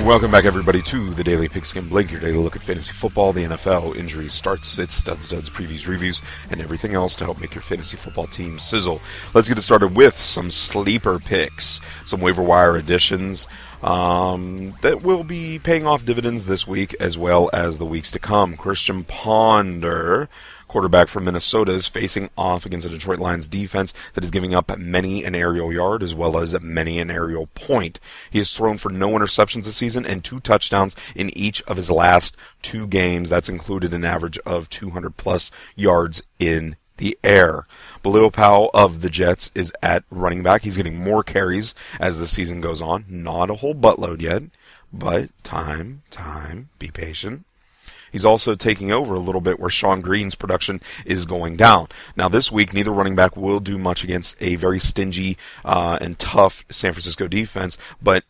Welcome back, everybody, to the Daily Pigskin Blink, your daily look at fantasy football, the NFL, injuries, starts, sits, studs, previews, reviews, and everything else to help make your fantasy football team sizzle. Let's get it started with some sleeper picks, some waiver wire additions that will be paying off dividends this week as well as the weeks to come. Christian Ponder, quarterback from Minnesota, is facing off against the Detroit Lions defense that is giving up many an aerial yard as well as many an aerial point. He has thrown for no interceptions this season and 2 touchdowns in each of his last 2 games. That's included an average of 200-plus yards in the air. Beleo Powell of the Jets is at running back. He's getting more carries as the season goes on. Not a whole buttload yet, but time, be patient. He's also taking over a little bit where Sean Green's production is going down. Now this week, neither running back will do much against a very stingy and tough San Francisco defense, but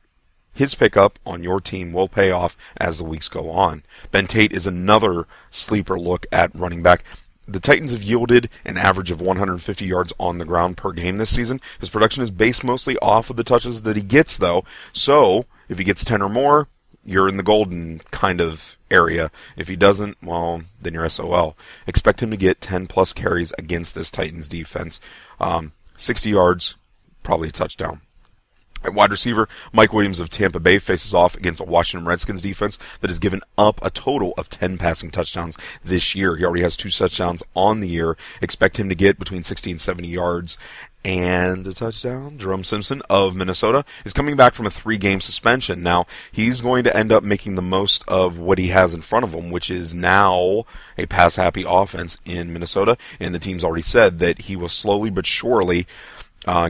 his pickup on your team will pay off as the weeks go on. Ben Tate is another sleeper look at running back. The Titans have yielded an average of 150 yards on the ground per game this season. His production is based mostly off of the touches that he gets, though. So if he gets 10 or more, you're in the golden kind of area. If he doesn't, well, then you're SOL. Expect him to get 10-plus carries against this Titans defense. 60 yards, probably a touchdown. At wide receiver, Mike Williams of Tampa Bay faces off against a Washington Redskins defense that has given up a total of 10 passing touchdowns this year. He already has 2 touchdowns on the year. Expect him to get between 60 and 70 yards and a touchdown. Jerome Simpson of Minnesota is coming back from a 3-game suspension. Now, he's going to end up making the most of what he has in front of him, which is now a pass-happy offense in Minnesota, and the team's already said that he will slowly but surely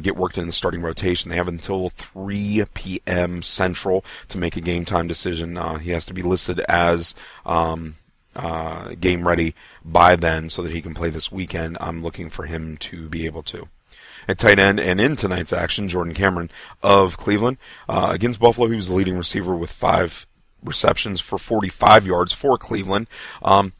get worked in the starting rotation. They have until 3 p.m. Central to make a game time decision. He has to be listed as game ready by then so that he can play this weekend. I'm looking for him to be able to. At tight end and in tonight's action, Jordan Cameron of Cleveland. Against Buffalo, he was the leading receiver with 5 receptions for 45 yards for Cleveland.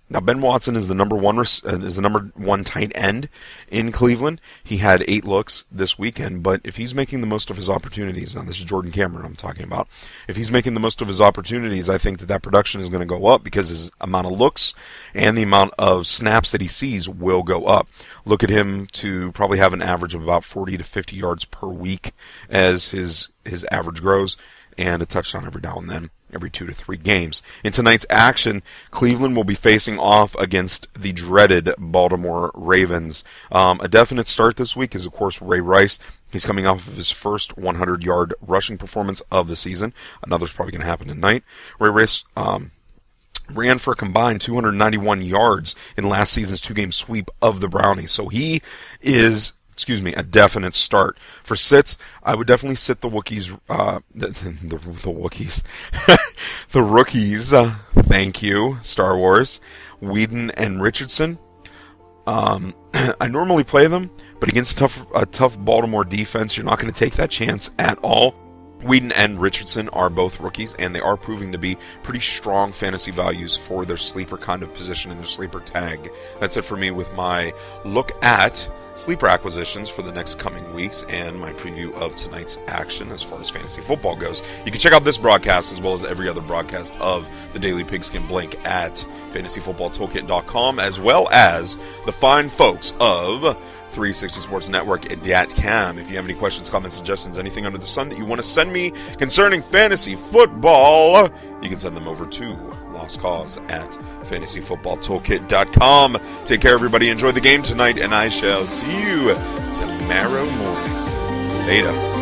Now Ben Watson is the number one tight end in Cleveland. He had 8 looks this weekend, but if he's making the most of his opportunities, now this is Jordan Cameron I'm talking about, if he's making the most of his opportunities, I think that production is going to go up because his amount of looks and the amount of snaps that he sees will go up. Look at him to probably have an average of about 40 to 50 yards per week as his average grows, and a touchdown every now and then, every 2 to 3 games. In tonight's action, Cleveland will be facing off against the dreaded Baltimore Ravens. A definite start this week is, of course, Ray Rice. He's coming off of his first 100-yard rushing performance of the season. Another's probably going to happen tonight. Ray Rice ran for a combined 291 yards in last season's 2-game sweep of the Brownies. So he is a definite start. For sits, I would definitely sit the Wookiees, the Wookiees, the rookies, thank you, Star Wars, Whedon and Richardson. I normally play them, but against a tough Baltimore defense, you're not going to take that chance at all. Whedon and Richardson are both rookies, and they are proving to be pretty strong fantasy values for their sleeper kind of position and their sleeper tag. That's it for me with my look at sleeper acquisitions for the next coming weeks and my preview of tonight's action as far as fantasy football goes. You can check out this broadcast as well as every other broadcast of the Daily Pigskin Blink at fantasyfootballtoolkit.com, as well as the fine folks of 360 Sports Network at .com. If you have any questions, comments, suggestions, anything under the sun that you want to send me concerning fantasy football, you can send them over to Lost Cause at fantasyfootballtoolkit.com. Take care, everybody. Enjoy the game tonight, and I shall see you tomorrow morning. Later.